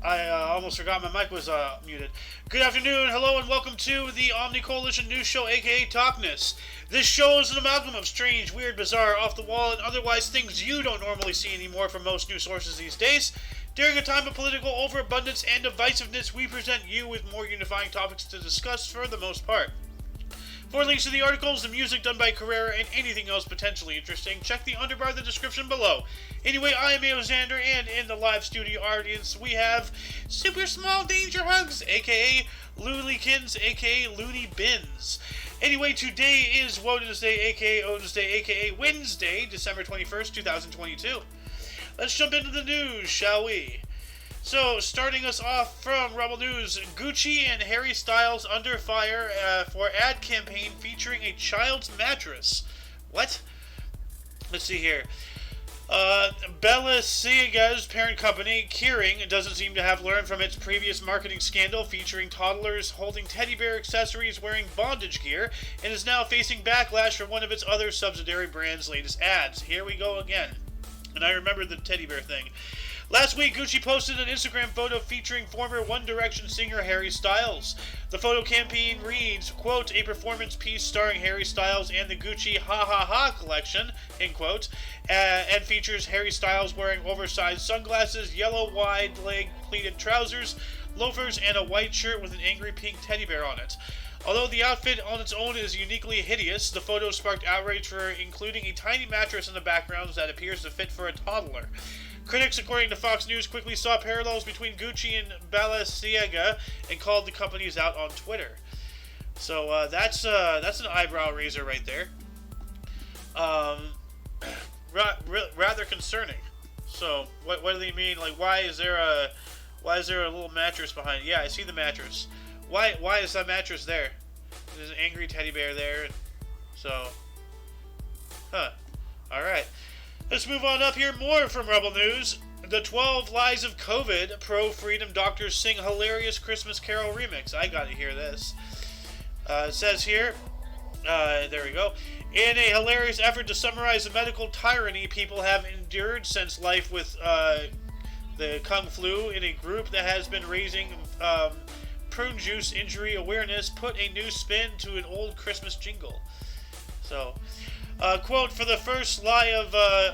I almost forgot my mic was muted. Good afternoon, hello, and welcome to the Omni Coalition News Show, aka TOCNS. This show is an amalgam of strange, weird, bizarre, off-the-wall, and otherwise things you don't normally see anymore from most news sources these days. During a time of political overabundance and divisiveness, we present you with more unifying topics to discuss for the most part. For links to the articles, the music done by Carrera, and anything else potentially interesting, check the underbar of the description below. Anyway, I am Alexander, and in the live studio audience, we have Super Small Danger Hugs, aka Loonykins, aka Looney Bins. Anyway, today is Woden's Day, aka Odin's Day, aka Wednesday, December 21st, 2022. Let's jump into the news, shall we? So, starting us off from Rebel News, Gucci and Harry Styles under fire for ad campaign featuring a child's mattress. What? Let's see here. Balenciaga's parent company, Kering, doesn't seem to have learned from its previous marketing scandal featuring toddlers holding teddy bear accessories wearing bondage gear, and is now facing backlash from one of its other subsidiary brands' latest ads. Here we go again. And I remember the teddy bear thing. Last week, Gucci posted an Instagram photo featuring former One Direction singer Harry Styles. The photo campaign reads, quote, a performance piece starring Harry Styles and the Gucci Ha Ha Ha collection, end quote, and features Harry Styles wearing oversized sunglasses, yellow wide-leg pleated trousers, loafers, and a white shirt with an angry pink teddy bear on it. Although the outfit on its own is uniquely hideous, the photo sparked outrage for including a tiny mattress in the background that appears to fit for a toddler. Critics, according to Fox News, quickly saw parallels between Gucci and Balenciaga and called the companies out on Twitter. So that's an eyebrow raiser right there. Rather concerning. So what do they mean? Like, why is there a little mattress behind it? Yeah, I see the mattress. Why is that mattress there? There's an angry teddy bear there. So, all right. Let's move on up here. More from Rebel News. The 12 Lies of COVID. Pro-freedom doctors sing hilarious Christmas Carol remix. I gotta hear this. It says here, there we go. In a hilarious effort to summarize the medical tyranny people have endured since life with the Kung Flu, in a group that has been raising prune juice injury awareness, put a new spin to an old Christmas jingle. So, quote, for the first lie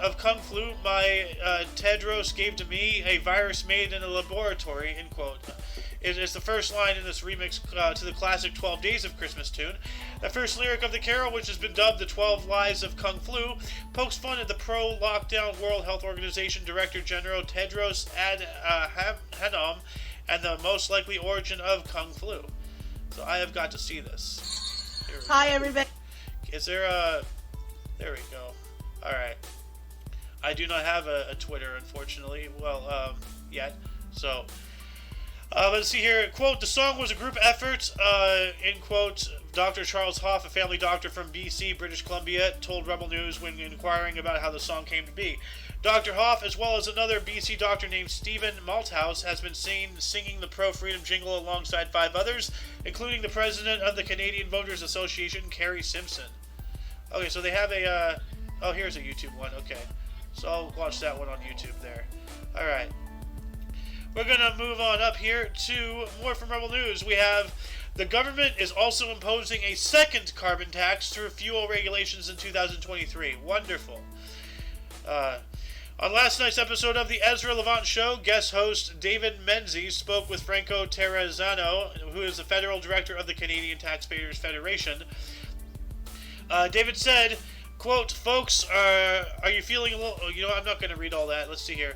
of Kung Flu, my Tedros gave to me a virus made in a laboratory, end quote. It is the first line in this remix to the classic 12 Days of Christmas tune. The first lyric of the carol, which has been dubbed the 12 Lies of Kung Flu, pokes fun at the pro-lockdown World Health Organization Director General Tedros Adhanom and the most likely origin of Kung Flu. So I have got to see this. Hi, everybody. Is there a... There we go. Alright. I do not have a Twitter, unfortunately. Well, yet. So, let's see here. Quote, the song was a group effort, end quote. Dr. Charles Hoff, a family doctor from BC, British Columbia, told Rebel News when inquiring about how the song came to be. Dr. Hoff, as well as another BC doctor named Stephen Malthouse, has been seen singing the pro-freedom jingle alongside 5 others, including the president of the Canadian Voters Association, Carrie Simpson. Okay, so they have a, oh, here's a YouTube one, okay. So I'll watch that one on YouTube there. Alright. We're gonna move on up here to more from Rebel News. We have, the government is also imposing a second carbon tax through fuel regulations in 2023. Wonderful. On last night's episode of the Ezra Levant Show, guest host David Menzies spoke with Franco Terrazzano, who is the federal director of the Canadian Taxpayers Federation. David said, quote, folks, are you feeling a little... Oh, you know, I'm not going to read all that. Let's see here.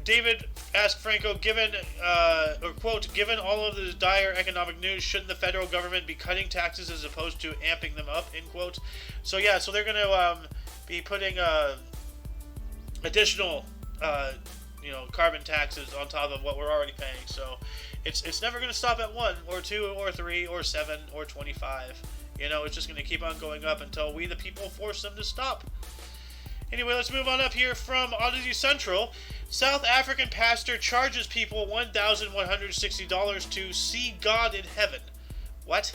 David asked Franco, given all of the dire economic news, shouldn't the federal government be cutting taxes as opposed to amping them up, end quote. So, yeah, so they're going to be putting additional, carbon taxes on top of what we're already paying. So it's never going to stop at 1 or 2 or 3 or 7 or 25. You know, it's just going to keep on going up until we, the people, force them to stop. Anyway, let's move on up here from Odyssey Central. South African pastor charges people $1,160 to see God in heaven. What?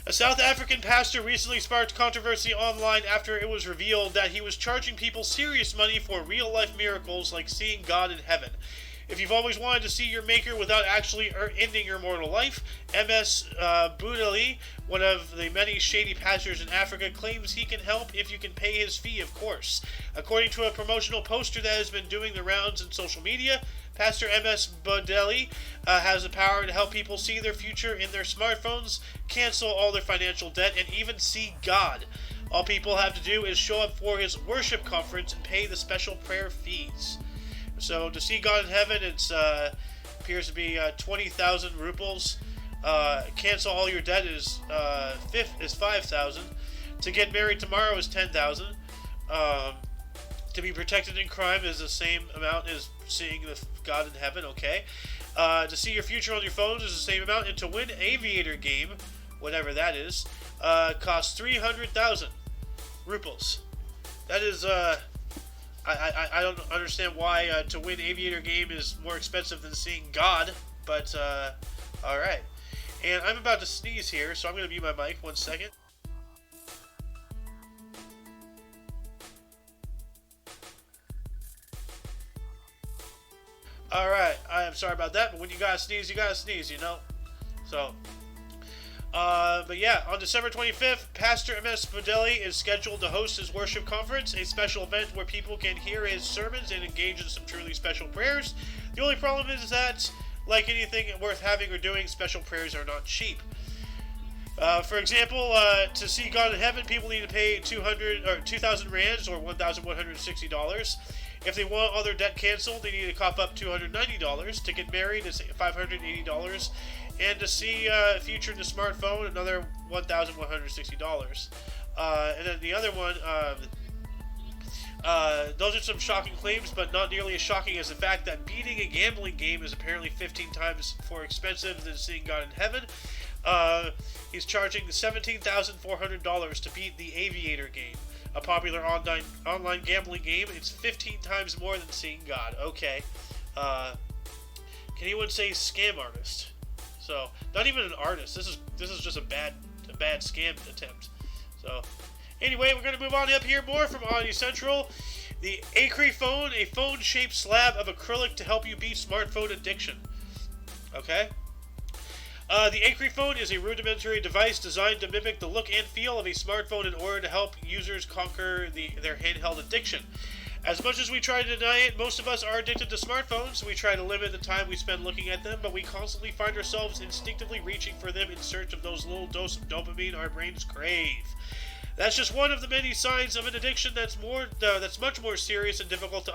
A South African pastor recently sparked controversy online after it was revealed that he was charging people serious money for real-life miracles like seeing God in heaven. If you've always wanted to see your maker without actually ending your mortal life, MS Boudali, one of the many shady pastors in Africa, claims he can help if you can pay his fee, of course. According to a promotional poster that has been doing the rounds in social media, Pastor MS Boudali has the power to help people see their future in their smartphones, cancel all their financial debt, and even see God. All people have to do is show up for his worship conference and pay the special prayer fees. So to see God in heaven, it's appears to be 20,000 rupees. Cancel all your debt is 5,000. To get married tomorrow is 10,000. To be protected in crime is the same amount as seeing the God in heaven. Okay. To see your future on your phones is the same amount, and to win Aviator game, whatever that is, costs 300,000 rupees. That is I don't understand why to win Aviator game is more expensive than seeing God, but alright. And I'm about to sneeze here, so I'm going to mute my mic 1 second. Alright, I am sorry about that, but when you gotta sneeze, you know? So, but yeah, on December 25th, Pastor MS Boudali is scheduled to host his worship conference, a special event where people can hear his sermons and engage in some truly special prayers. The only problem is that, like anything worth having or doing, special prayers are not cheap. For example, to see God in heaven, people need to pay 2,000 rands or $1,160. If they want all their debt canceled, they need to cough up $290. To get married, it's $580. And to see a future in the smartphone, another $1,160. And then the other one, those are some shocking claims, but not nearly as shocking as the fact that beating a gambling game is apparently 15 times more expensive than seeing God in heaven. He's charging $17,400 to beat the Aviator game, a popular online gambling game. It's 15 times more than seeing God. Okay. Can anyone say scam artist? So, not even an artist. This is just a bad scam attempt. So, anyway, we're going to move on up here more from Audio Central. The Acre phone, a phone-shaped slab of acrylic to help you beat smartphone addiction. Okay? The Acre phone is a rudimentary device designed to mimic the look and feel of a smartphone in order to help users conquer their handheld addiction. As much as we try to deny it, most of us are addicted to smartphones. We try to limit the time we spend looking at them, but we constantly find ourselves instinctively reaching for them in search of those little doses of dopamine our brains crave. That's just one of the many signs of an addiction that's much more serious and difficult to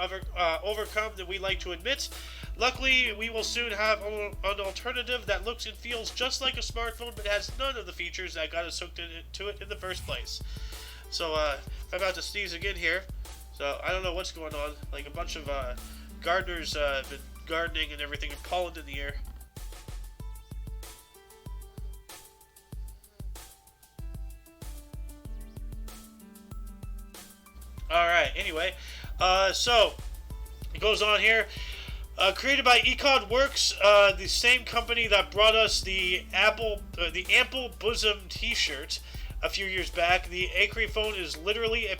overcome than we like to admit. Luckily, we will soon have an alternative that looks and feels just like a smartphone, but has none of the features that got us hooked into it in the first place. So, I'm about to sneeze again here. So, I don't know what's going on. Like, a bunch of gardeners have been gardening and everything, and pollen in the air. Alright, anyway. So, it goes on here. Created by Econ Works, the same company that brought us the Ample Bosom T-shirt a few years back. The Acre phone is literally a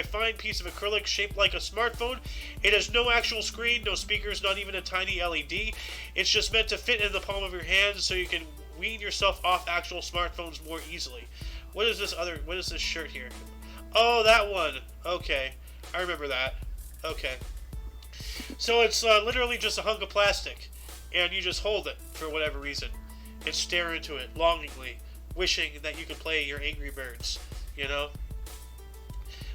fine piece of acrylic shaped like a smartphone. It has no actual screen, no speakers, not even a tiny LED. It's just meant to fit in the palm of your hand so you can wean yourself off actual smartphones more easily. What is this shirt here? Oh, that one. Okay. I remember that. Okay. So it's literally just a hunk of plastic, and you just hold it for whatever reason and stare into it longingly, wishing that you could play your Angry Birds, you know?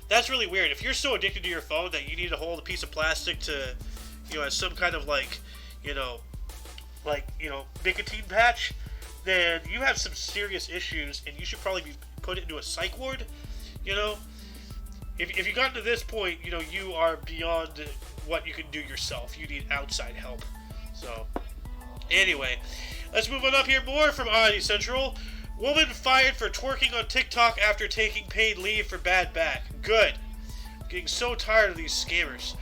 That's really weird. If you're so addicted to your phone that you need to hold a piece of plastic to, as some kind of nicotine patch, then you have some serious issues, and you should probably be put into a psych ward, If you got to this point, you are beyond what you can do yourself. You need outside help. So, anyway, let's move on up here more from Audio Central. Woman fired for twerking on TikTok after taking paid leave for bad back. Good. I'm getting so tired of these scammers.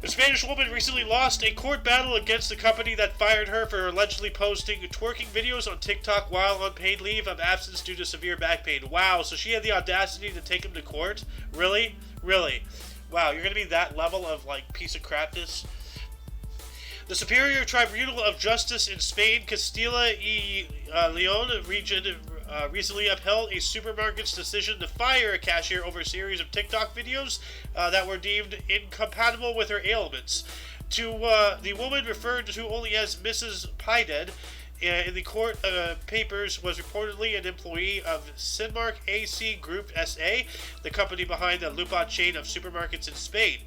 A Spanish woman recently lost a court battle against the company that fired her for allegedly posting twerking videos on TikTok while on paid leave of absence due to severe back pain. Wow, so she had the audacity to take him to court? Really? Really? Wow, you're going to be that level of, piece of crapness? The Superior Tribunal of Justice in Spain, Castilla y Leon region recently upheld a supermarket's decision to fire a cashier over a series of TikTok videos that were deemed incompatible with her ailments. The woman, referred to only as Mrs. Pyded in the court papers, was reportedly an employee of Cinmark AC Group SA, the company behind the Lupa chain of supermarkets in Spain.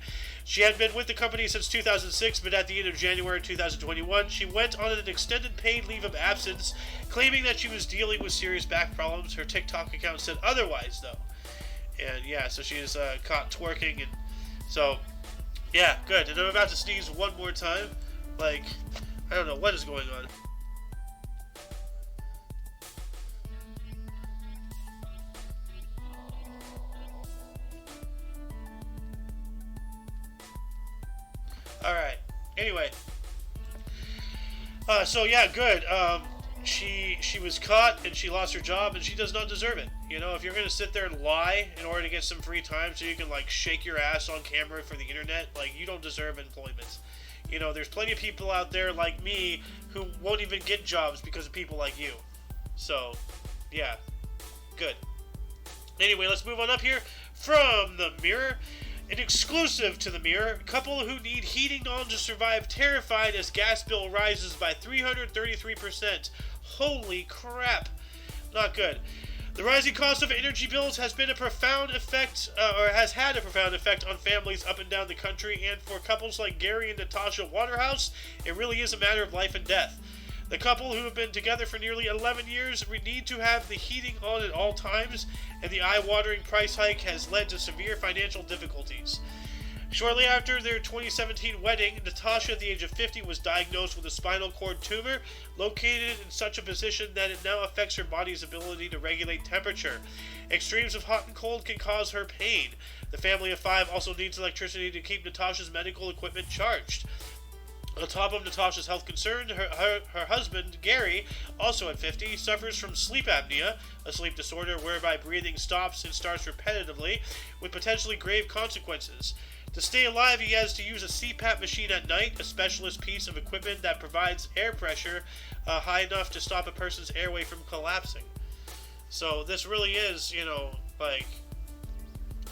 She had been with the company since 2006, but at the end of January 2021, she went on an extended paid leave of absence, claiming that she was dealing with serious back problems. Her TikTok account said otherwise, though. And yeah, so she is caught twerking, and so, yeah, good. And I'm about to sneeze one more time. Like, I don't know what is going on. Alright, anyway. So yeah, good. She was caught and she lost her job and she does not deserve it. You know, if you're gonna sit there and lie in order to get some free time so you can like shake your ass on camera for the internet, like you don't deserve employment. You know, there's plenty of people out there like me who won't even get jobs because of people like you. So, yeah, good. Anyway, let's move on up here from the Mirror. An exclusive to the Mirror, couple who need heating on to survive terrified as gas bill rises by 333%. Holy crap. Not good. The rising cost of energy bills has been a profound effect, or has had a profound effect on families up and down the country, and for couples like Gary and Natasha Waterhouse, it really is a matter of life and death. The couple, who have been together for nearly 11 years, need to have the heating on at all times, and the eye-watering price hike has led to severe financial difficulties. Shortly after their 2017 wedding, Natasha, at the age of 50, was diagnosed with a spinal cord tumor located in such a position that it now affects her body's ability to regulate temperature. Extremes of hot and cold can cause her pain. The family of 5 also needs electricity to keep Natasha's medical equipment charged. On top of Natasha's health concern, her husband, Gary, also at 50, suffers from sleep apnea, a sleep disorder whereby breathing stops and starts repetitively, with potentially grave consequences. To stay alive, he has to use a CPAP machine at night, a specialist piece of equipment that provides air pressure high enough to stop a person's airway from collapsing. So this really is, you know, like,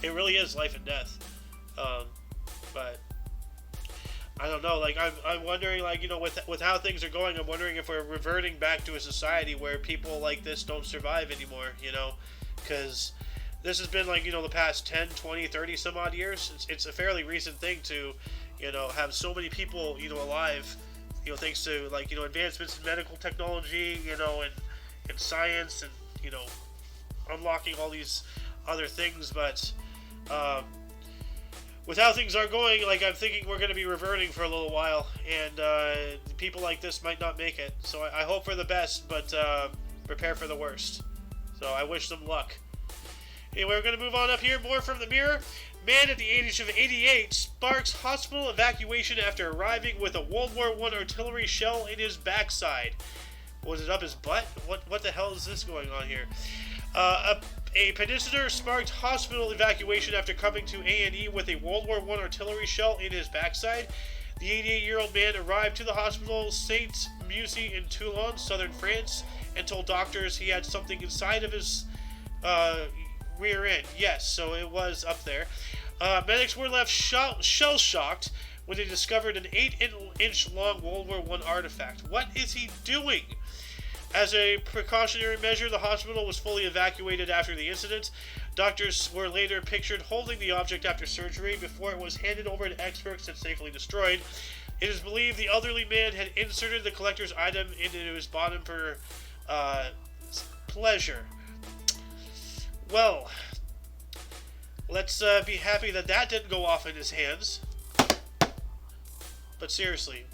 it really is life and death. But I don't know, like, I'm wondering, like, you know, with how things are going, I'm wondering if we're reverting back to a society where people like this don't survive anymore, you know, because this has been, like, you know, the past 10, 20, 30 some odd years. It's a fairly recent thing to, you know, have so many people, you know, alive, you know, thanks to, like, you know, advancements in medical technology, you know, and science, and, you know, unlocking all these other things, but, with how things are going, like, I'm thinking we're going to be reverting for a little while, and people like this might not make it. So I hope for the best, but prepare for the worst. So I wish them luck. Anyway, we're going to move on up here. More from the Mirror. Man at the age of 88 sparks hospital evacuation after arriving with a World War I artillery shell in his backside. Was it up his butt? What the hell is this going on here? A petitioner sparked hospital evacuation after coming to A&E with a World War I artillery shell in his backside. The 88-year-old man arrived to the hospital Saint Mussy in Toulon, southern France, and told doctors he had something inside of his rear end. Yes, so it was up there. Medics were left shell-shocked when they discovered an 8-inch long World War I artifact. What is he doing? As a precautionary measure, the hospital was fully evacuated after the incident. Doctors were later pictured holding the object after surgery before it was handed over to experts and safely destroyed. It is believed the elderly man had inserted the collector's item into his bottom for pleasure. Well, let's be happy that didn't go off in his hands. But seriously,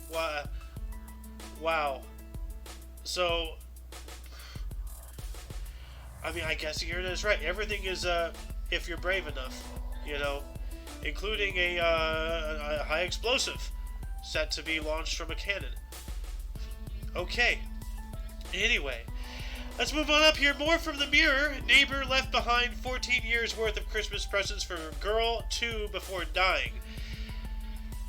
wow. So, I mean, I guess you're right. Everything is, if you're brave enough, you know, including a high explosive set to be launched from a cannon. Okay. Anyway, let's move on up here. More from the Mirror. Neighbor left behind 14 years worth of Christmas presents for girl 2 before dying.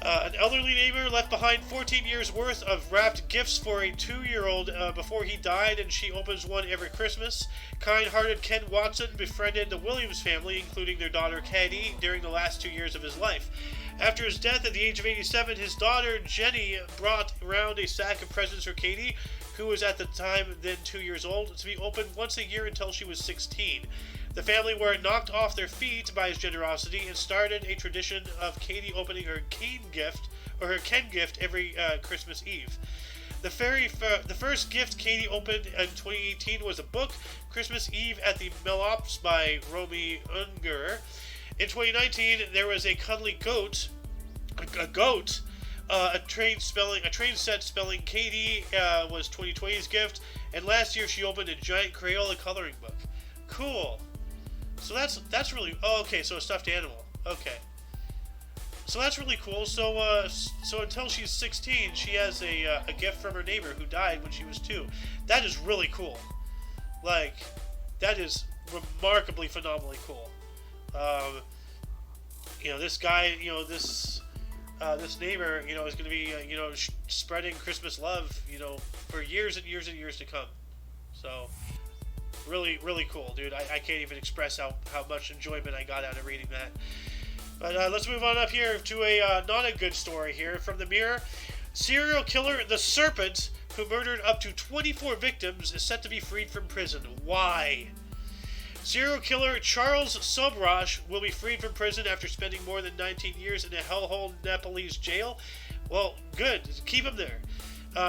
An elderly neighbor left behind 14 years worth of wrapped gifts for a 2-year-old before he died, and she opens one every Christmas. Kind-hearted Ken Watson befriended the Williams family, including their daughter Katie, during the last 2 years of his life. After his death at the age of 87, his daughter Jenny brought around a sack of presents for Katie, who was at the time then 2 years old, to be opened once a year until she was 16. The family were knocked off their feet by his generosity and started a tradition of Katie opening her Ken gift every Christmas Eve. The first gift Katie opened in 2018 was a book, Christmas Eve at the Melops by Romy Unger. In 2019, there was a cuddly goat, a train set spelling Katie was 2020's gift, and last year she opened a giant Crayola coloring book. Cool. So that's really okay. So a stuffed animal. Okay. So that's really cool. So until she's 16, she has a gift from her neighbor who died when she was 2. That is really cool. Like, that is remarkably phenomenally cool. This guy, this neighbor, is going to be, spreading Christmas love, for years and years and years to come. So, really, really cool, dude. I can't even express how much enjoyment I got out of reading that. But let's move on up here to a not a good story here from the Mirror. Serial killer The Serpent, who murdered up to 24 victims, is set to be freed from prison. Why? Serial killer Charles Sobrash will be freed from prison after spending more than 19 years in a hellhole Nepalese jail. Well, good. Keep him there.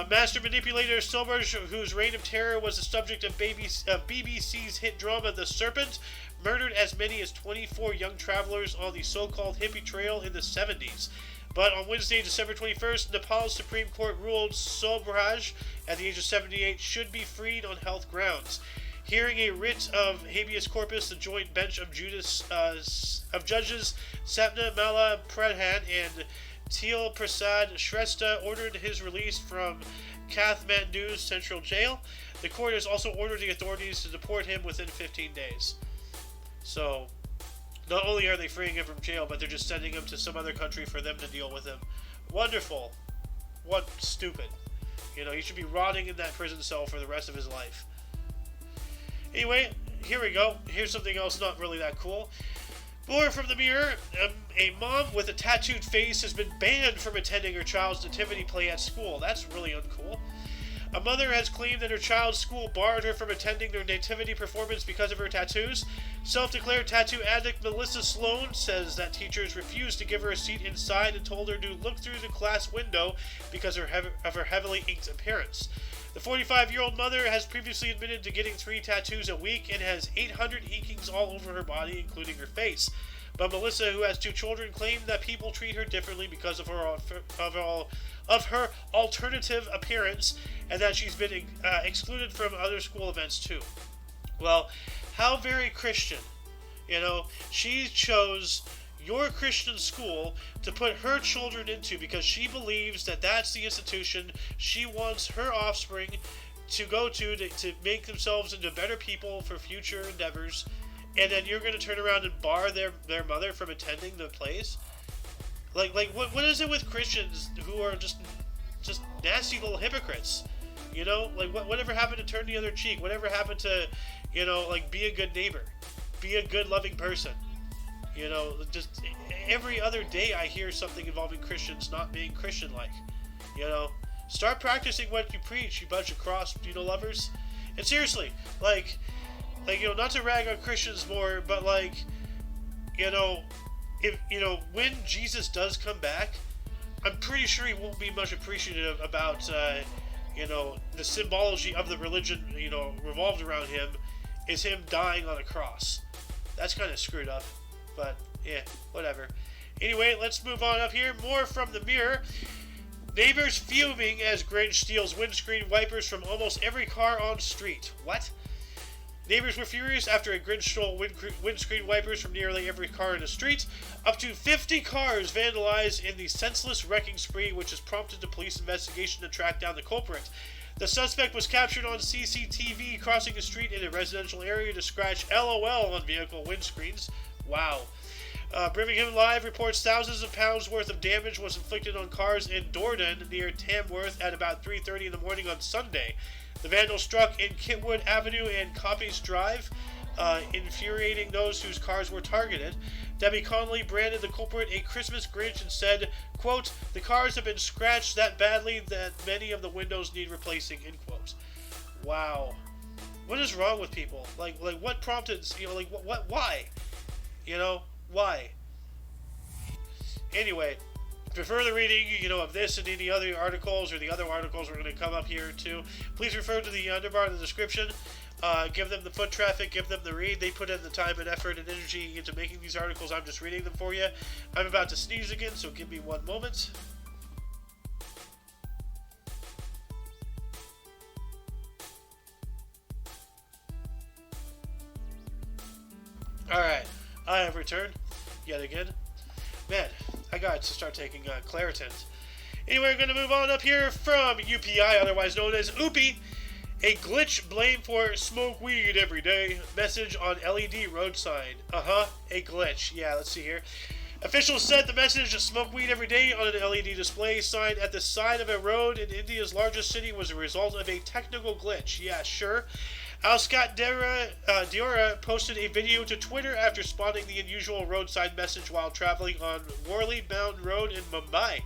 Master manipulator Sobrash, whose reign of terror was the subject of BBC's hit drama The Serpent, murdered as many as 24 young travelers on the so-called hippie trail in the 70s. But on Wednesday, December 21st, Nepal's Supreme Court ruled Sobraj, at the age of 78, should be freed on health grounds. Hearing a writ of habeas corpus, the joint bench of judges Sapna Mala Pradhan and Til Prasad Shrestha ordered his release from Kathmandu's central jail. The court has also ordered the authorities to deport him within 15 days. So, not only are they freeing him from jail, but they're just sending him to some other country for them to deal with him. Wonderful. What stupid. He should be rotting in that prison cell for the rest of his life. Anyway, here we go. Here's something else not really that cool. More from the Mirror. A mom with a tattooed face has been banned from attending her child's nativity play at school. That's really uncool. A mother has claimed that her child's school barred her from attending their nativity performance because of her tattoos. Self-declared tattoo addict Melissa Sloan says that teachers refused to give her a seat inside and told her to look through the class window because of her heavily inked appearance. The 45-year-old mother has previously admitted to getting 3 tattoos a week and has 800 inkings all over her body, including her face. But Melissa, who has 2 children, claimed that people treat her differently because of her alternative appearance, and that she's been excluded from other school events too. Well, how very Christian. She chose your Christian school to put her children into because she believes that that's the institution she wants her offspring to go to make themselves into better people for future endeavors, and then you're going to turn around and bar their mother from attending the plays? Like what is it with Christians who are just nasty little hypocrites? Whatever happened to turn the other cheek? Whatever happened to, be a good neighbor? Be a good, loving person? Just every other day I hear something involving Christians not being Christian-like. Start practicing what you preach, you bunch of cross, lovers. And seriously, not to rag on Christians more, but if when Jesus does come back, I'm pretty sure he won't be much appreciative about the symbology of the religion revolved around him is him dying on a cross. That's kind of screwed up. But, yeah, whatever. Anyway, let's move on up here. More from the Mirror. Neighbors fuming as Grins steals windscreen wipers from almost every car on street. What? Neighbors were furious after a Grins stole windscreen wipers from nearly every car in the street. Up to 50 cars vandalized in the senseless wrecking spree, which has prompted the police investigation to track down the culprit. The suspect was captured on CCTV crossing a street in a residential area to scratch LOL on vehicle windscreens. Wow. Birmingham Live reports thousands of pounds worth of damage was inflicted on cars in Dordon near Tamworth at about 3:30 in the morning on Sunday. The vandals struck in Kitwood Avenue and Copies Drive, infuriating those whose cars were targeted. Debbie Connolly branded the culprit a Christmas Grinch and said, quote, "The cars have been scratched that badly that many of the windows need replacing," end quote. Wow. What is wrong with people? Like what prompted, why? Why? Anyway, for further reading, of this and any other articles or the other articles we're going to come up here too, please refer to the underbar in the description. Give them the foot traffic, give them the read. They put in the time and effort and energy into making these articles. I'm just reading them for you. I'm about to sneeze again, so give me one moment. Alright, I have returned yet again. Man, I got to start taking Claritin. Anyway, we're going to move on up here from UPI, otherwise known as OOPI. A glitch blamed for smoke weed every day. Message on LED road sign. A glitch. Yeah, let's see here. Officials said the message smoke weed every day on an LED display sign at the side of a road in India's largest city was a result of a technical glitch. Yeah, sure. Scott Diora posted a video to Twitter after spotting the unusual roadside message while traveling on Worli Mountain Road in Mumbai.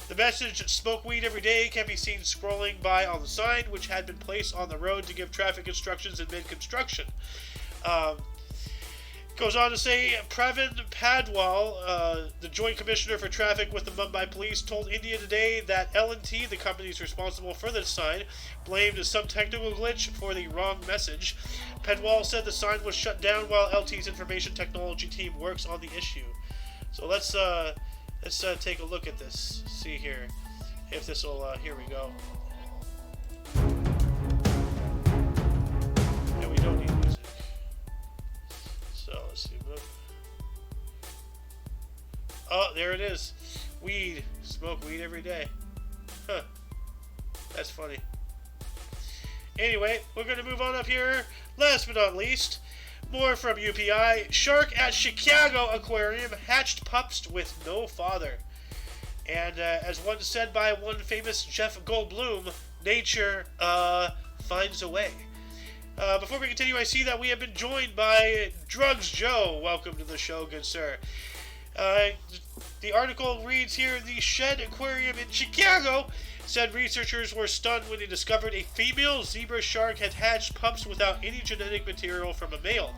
The message, "Smoke weed every day," can be seen scrolling by on the sign, which had been placed on the road to give traffic instructions in mid-construction. Goes on to say, Pravin Padwal, the Joint Commissioner for Traffic with the Mumbai Police, told India Today that L&T, the companies responsible for the sign, blamed some technical glitch for the wrong message. Padwal said the sign was shut down while LT's information technology team works on the issue. So let's take a look at this. See here if this will. Here we go. And we don't need music. So let's see. Oh, there it is. Weed. Smoke weed every day. Huh. That's funny. Anyway, we're going to move on up here. Last but not least, more from UPI. Shark at Chicago Aquarium hatched pups with no father. And as one said by one famous Jeff Goldblum, nature finds a way. Before we continue, I see that we have been joined by Drugs Joe. Welcome to the show, good sir. The article reads here, the Shed Aquarium in Chicago said researchers were stunned when they discovered a female zebra shark had hatched pups without any genetic material from a male.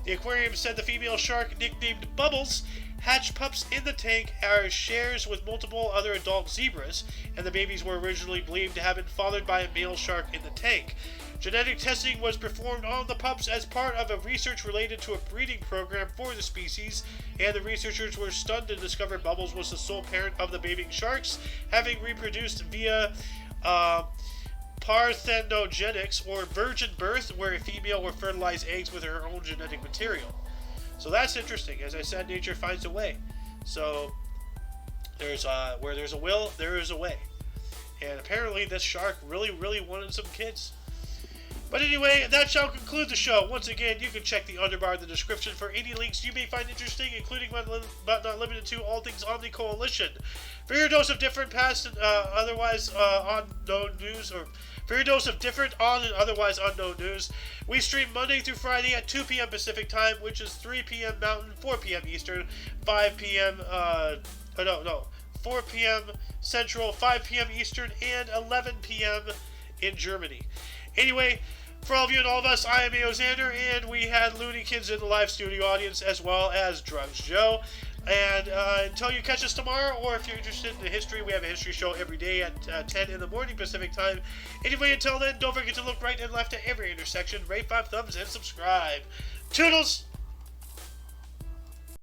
The aquarium said the female shark, nicknamed Bubbles, hatched pups in the tank as shares with multiple other adult zebras, and the babies were originally believed to have been fathered by a male shark in the tank. Genetic testing was performed on the pups as part of a research related to a breeding program for the species, and the researchers were stunned to discover Bubbles was the sole parent of the baby sharks, having reproduced via parthenogenics, or virgin birth, where a female will fertilize eggs with her own genetic material. So that's interesting. As I said, nature finds a way. So there's where there's a will, there is a way. And apparently this shark really, really wanted some kids. But anyway, that shall conclude the show. Once again, you can check the underbar in the description for any links you may find interesting, including but not limited to all things Omni Coalition. For your dose of different past and otherwise unknown news, or for your dose of different on and otherwise unknown news, we stream Monday through Friday at 2 p.m. Pacific Time, which is 3 p.m. Mountain, 4 p.m. Eastern, 5 p.m. 4 p.m. Central, 5 p.m. Eastern, and 11 p.m. in Germany. Anyway, for all of you and all of us, I am Xander, and we had Looney Kids in the live studio audience, as well as Drugs Joe. And until you catch us tomorrow, or if you're interested in the history, we have a history show every day at 10 in the morning Pacific Time. Anyway, until then, don't forget to look right and left at every intersection, rate 5 thumbs, and subscribe. Toodles!